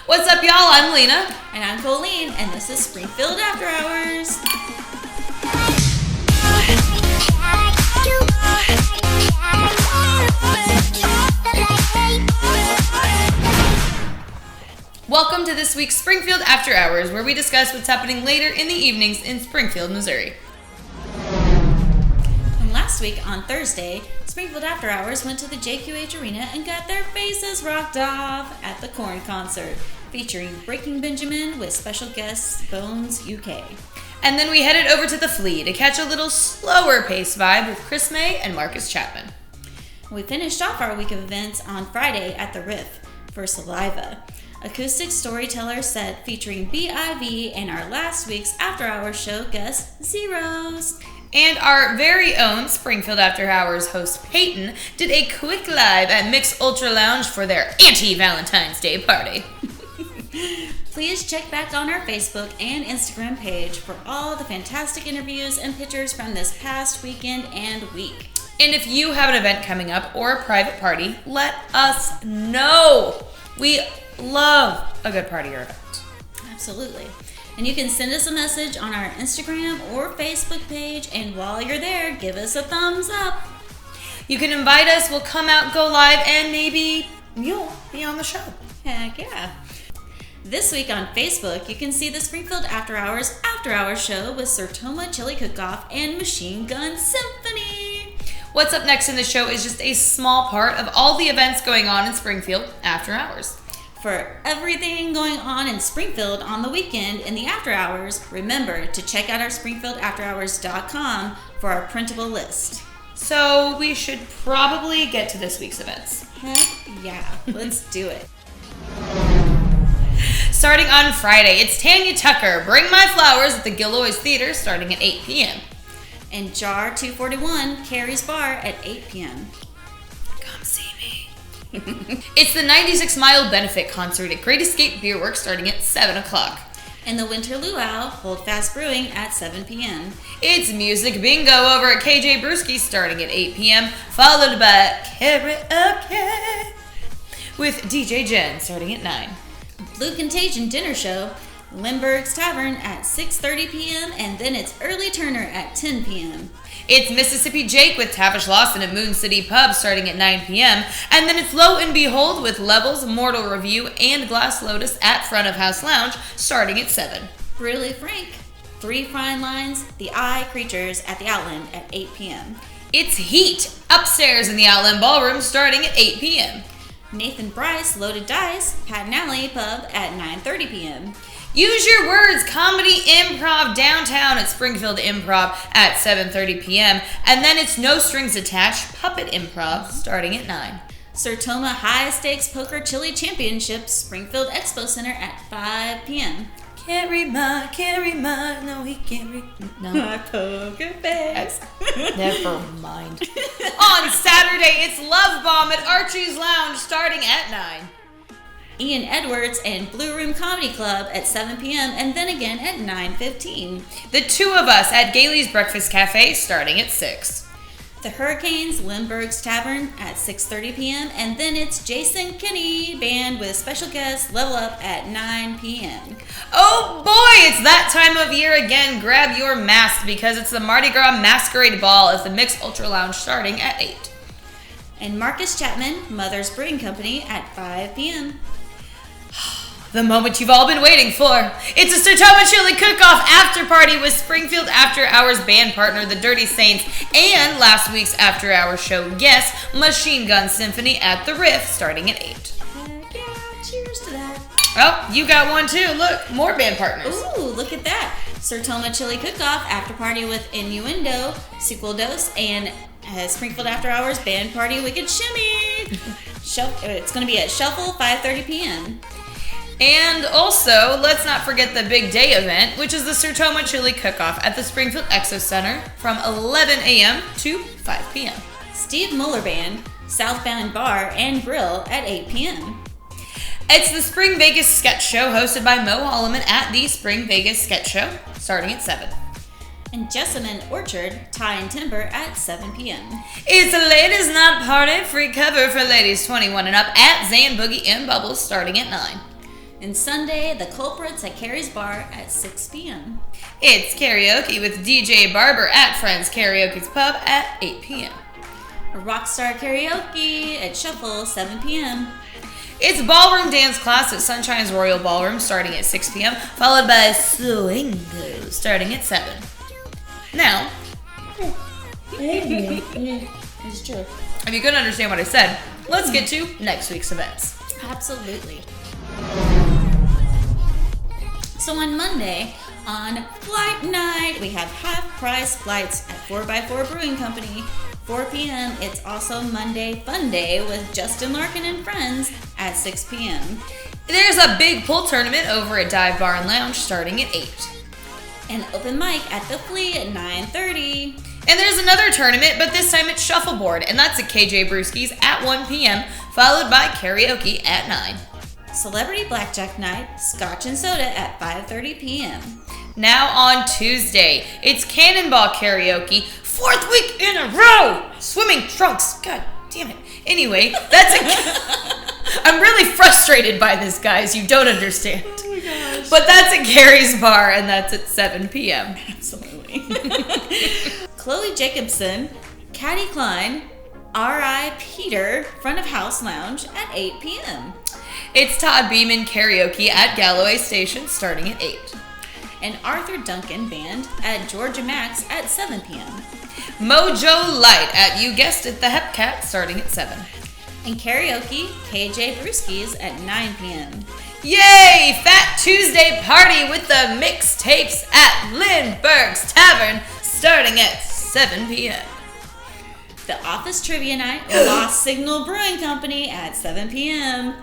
What's up, y'all? I'm Lena. And I'm Colleen, and this is Springfield After Hours. Welcome to this week's Springfield After Hours, where we discuss what's happening later in the evenings in Springfield, Missouri. And last week, on Thursday, Springfield After Hours went to the JQH Arena and got their faces rocked off at the Korn concert, featuring Breaking Benjamin with special guests Bones UK. And then we headed over to the Flea to catch a little slower pace vibe with Chris May and Marcus Chapman. We finished off our week of events on Friday at the Riff for Saliva, acoustic storyteller set featuring BIV and our last week's After Hours show guest, Zeros. And our very own Springfield After Hours host, Peyton, did a quick live at Mix Ultra Lounge for their anti-Valentine's Day party. Please check back on our Facebook and Instagram page for all the fantastic interviews and pictures from this past weekend and week. And if you have an event coming up or a private party, let us know. We love a good party or event. Absolutely. And you can send us a message on our Instagram or Facebook page, and while you're there, give us a thumbs up. You can invite us, we'll come out, go live, and maybe you'll be on the show. Heck yeah. This week on Facebook, you can see the Springfield After Hours show with Sertoma Chili Cook-Off and Machine Gun Symphony. What's up next in the show is just a small part of all the events going on in Springfield After Hours. For everything going on in Springfield on the weekend in the After Hours, remember to check out our SpringfieldAfterHours.com for our printable list. So we should probably get to this week's events. Heck yeah, let's do it. Starting on Friday, it's Tanya Tucker, Bring My Flowers at the Gilloy's Theater starting at 8 p.m. And Jar 241, Carrie's Bar at 8 p.m. Come see me. It's the 96 Mile Benefit Concert at Great Escape Beer Works starting at 7 o'clock. And the Winter Luau, Hold Fast Brewing at 7 p.m. It's Music Bingo over at KJ Brewski starting at 8 p.m., followed by Karaoke with DJ Jen starting at 9. Blue Contagion Dinner Show, Lindberg's Tavern at 6:30 p.m. and then it's Early Turner at 10 p.m. It's Mississippi Jake with Tavish Lawson at Moon City Pub starting at 9 p.m. And then it's Lo and Behold with Levels, Mortal Review, and Glass Lotus at Front of House Lounge starting at 7. Really Frank, Three Fine Lines, The Eye Creatures at the Outland at 8 p.m. It's Heat upstairs in the Outland Ballroom starting at 8 p.m. Nathan Bryce, Loaded Dice, Patton Alley Pub at 9:30 p.m. Use Your Words Comedy Improv downtown at Springfield Improv at 7:30 p.m. And then it's No Strings Attached Puppet Improv starting at 9. Sertoma High Stakes Poker Chili Championships, Springfield Expo Center at 5 p.m. Can't read mine, no he can't read, no. My poker face. Never mind. On Saturday, it's Love Bomb at Archie's Lounge starting at 9. Ian Edwards and Blue Room Comedy Club at 7 p.m. and then again at 9:15. The Two of Us at Gailey's Breakfast Cafe starting at 6. The Hurricanes, Lindberg's Tavern at 6:30 p.m. and then it's Jason Kinney Band with special guest Level Up at 9 p.m. Oh boy, it's that time of year again. Grab your mask because it's the Mardi Gras Masquerade Ball at the Mix Ultra Lounge starting at 8. And Marcus Chapman, Mother's Brewing Company at 5 p.m. The moment you've all been waiting for. It's a Sertoma Chili Cook-Off after party with Springfield After Hours band partner The Dirty Saints and last week's After Hours show guest Machine Gun Symphony at the Riff starting at 8. Heck yeah, cheers to that. Oh, you got one too. Look, more band partners. Ooh, look at that. Sertoma Chili Cook-Off after party with Innuendo, Sequel Dose, and Springfield After Hours band party Wicked Shimmy. It's going to be at Shuffle 5:30 p.m. And also, let's not forget the big day event, which is the Sertoma Chili Cook-Off at the Springfield Expo Center from 11 a.m. to 5 p.m. Steve Muller Band, Southbound Bar and Grill at 8 p.m. It's the Spring Vegas Sketch Show hosted by Mo Holloman at the Spring Vegas Sketch Show starting at 7. And Jessamine Orchard, Tie and Timber at 7 p.m. It's a Ladies Night Party, free cover for ladies 21 and up at Zan Boogie and Bubbles starting at 9. And Sunday, The Culprits at Carrie's Bar at 6 p.m. It's karaoke with DJ Barber at Friends Karaoke's Pub at 8 p.m. Rockstar Karaoke at Shuffle, 7 p.m. It's ballroom dance class at Sunshine's Royal Ballroom starting at 6 p.m., followed by Swingo starting at 7. Now, It's true. if you couldn't understand what I said, let's get to next week's events. Absolutely. So on Monday, on flight night, we have half-price flights at 4x4 Brewing Company. 4 p.m. It's also Monday Fun Day with Justin Larkin and friends at 6 p.m. There's a big pool tournament over at Dive Bar and Lounge starting at 8. An open mic at the Flea at 9:30. And there's another tournament, but this time it's shuffleboard, and that's at KJ Brewski's at 1 p.m., followed by karaoke at 9. Celebrity Blackjack Night, Scotch and Soda at 5:30 p.m. Now on Tuesday, it's Cannonball Karaoke, 4th week in a row! Swimming trunks, god damn it. Anyway, I'm really frustrated by this, guys, you don't understand. Oh my gosh. But that's at Gary's Bar, and that's at 7 p.m. Absolutely. Chloe Jacobson, Caddy Klein, R.I. Peter, Front of House Lounge at 8 p.m. It's Todd Beeman Karaoke at Galloway Station starting at 8. And Arthur Duncan Band at Georgia Max at 7 p.m. Mojo Light at, you guessed it, the Hepcat starting at 7. And karaoke, KJ Brewski's at 9 p.m. Yay! Fat Tuesday party with the Mixtapes at Lindberg's Tavern starting at 7 p.m. The Office Trivia Night, Lost Signal Brewing Company at 7 p.m.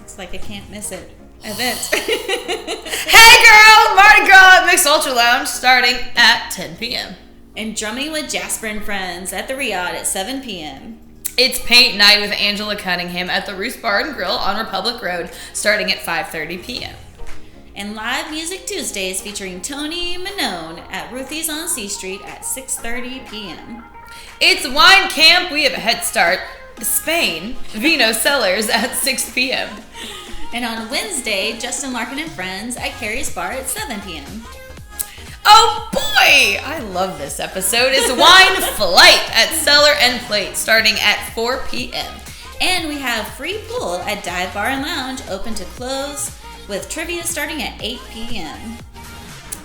It's like I can't miss it. Event. Hey girl! Mardi Gras at Mixed Ultra Lounge starting at 10 p.m. And drumming with Jasper and Friends at the Riyadh at 7 p.m. It's Paint Night with Angela Cunningham at the Roost Bar and Grill on Republic Road starting at 5:30 p.m. And Live Music Tuesdays featuring Tony Menown at Ruthies on C Street at 6:30 p.m. It's Wine Camp, we have a head start, Spain, Vino Cellars at 6 p.m. And on Wednesday, Justin Larkin and Friends at Carrie's Bar at 7 p.m. Oh boy! I love this episode. It's Wine Flight at Cellar and Plate starting at 4 p.m. And we have free pool at Dive Bar and Lounge open to close with trivia starting at 8 p.m.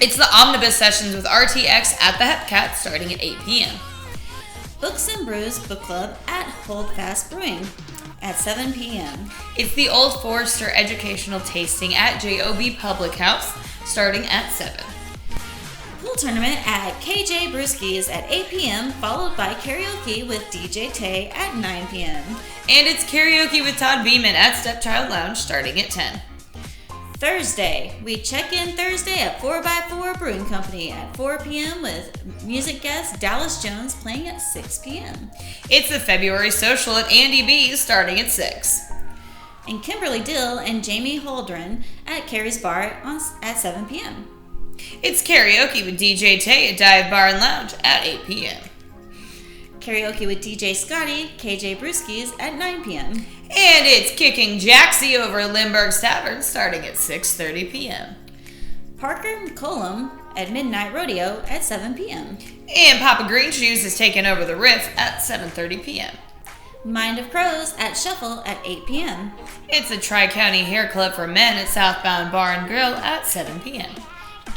It's the Omnibus Sessions with RTX at the Hepcat starting at 8 p.m. Books and Brews Book Club at Holdfast Brewing at 7 p.m. It's the Old Forester Educational Tasting at JOB Public House starting at 7. Pool tournament at KJ Brewski's at 8 p.m. followed by karaoke with DJ Tay at 9 p.m. And it's karaoke with Todd Beeman at Stepchild Lounge starting at 10. Thursday, we check in Thursday at 4x4 Brewing Company at 4 p.m. with music guest Dallas Jones playing at 6 p.m. It's the February Social at Andy B's starting at 6. And Kimberly Dill and Jamie Holdren at Carrie's Bar at 7 p.m. It's karaoke with DJ Tay at Dive Bar and Lounge at 8 p.m. Karaoke with DJ Scotty, KJ Brewski's at 9 p.m. And it's Kicking Jaxie over at Lindberg's Tavern starting at 6:30 p.m. Parker McCollum at Midnight Rodeo at 7 p.m. And Papa Green Shoes is taking over the Riff at 7:30 p.m. Mind of Crows at Shuffle at 8 p.m. It's the Tri-County Hair Club for Men at Southbound Bar and Grill at 7 p.m.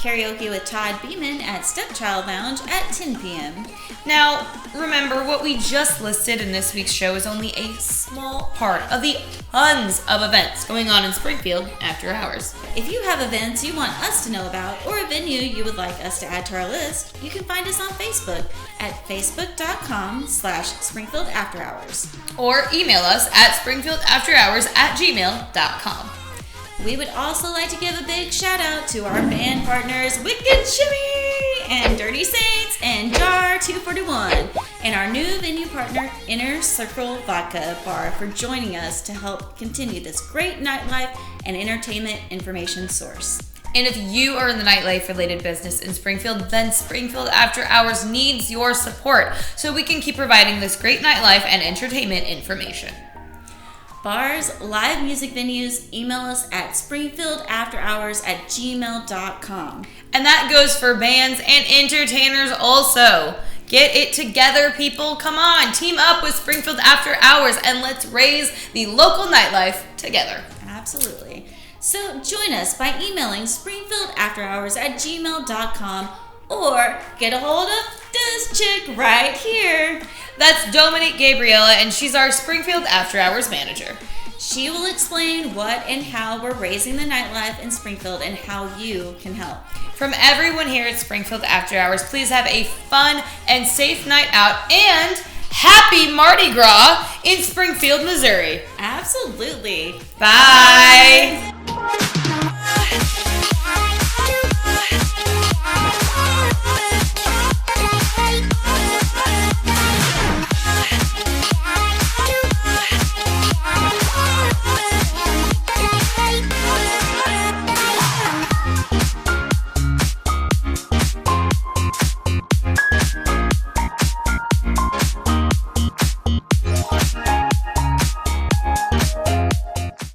Karaoke with Todd Beeman at Stepchild Lounge at 10 p.m. Now, remember, what we just listed in this week's show is only a small part of the tons of events going on in Springfield after hours. If you have events you want us to know about or a venue you would like us to add to our list, you can find us on Facebook at facebook.com/Springfield After Hours. Or email us at springfieldafterhours@gmail.com. We would also like to give a big shout out to our band partners Wicked Shimmy and Dirty Saints and Jar 241 and our new venue partner Inner Circle Vodka Bar for joining us to help continue this great nightlife and entertainment information source. And if you are in the nightlife related business in Springfield, then Springfield After Hours needs your support so we can keep providing this great nightlife and entertainment information. Bars, live music venues, email us at springfieldafterhours@gmail.com. And that goes for bands and entertainers also. Get it together, people. Come on, team up with Springfield After Hours and let's raise the local nightlife together. Absolutely. So join us by emailing springfieldafterhours@gmail.com or get a hold of this chick right here. That's Dominique Gabriella, and she's our Springfield After Hours manager. She will explain what and how we're raising the nightlife in Springfield and how you can help. From everyone here at Springfield After Hours, please have a fun and safe night out and happy Mardi Gras in Springfield, Missouri. Absolutely. Bye.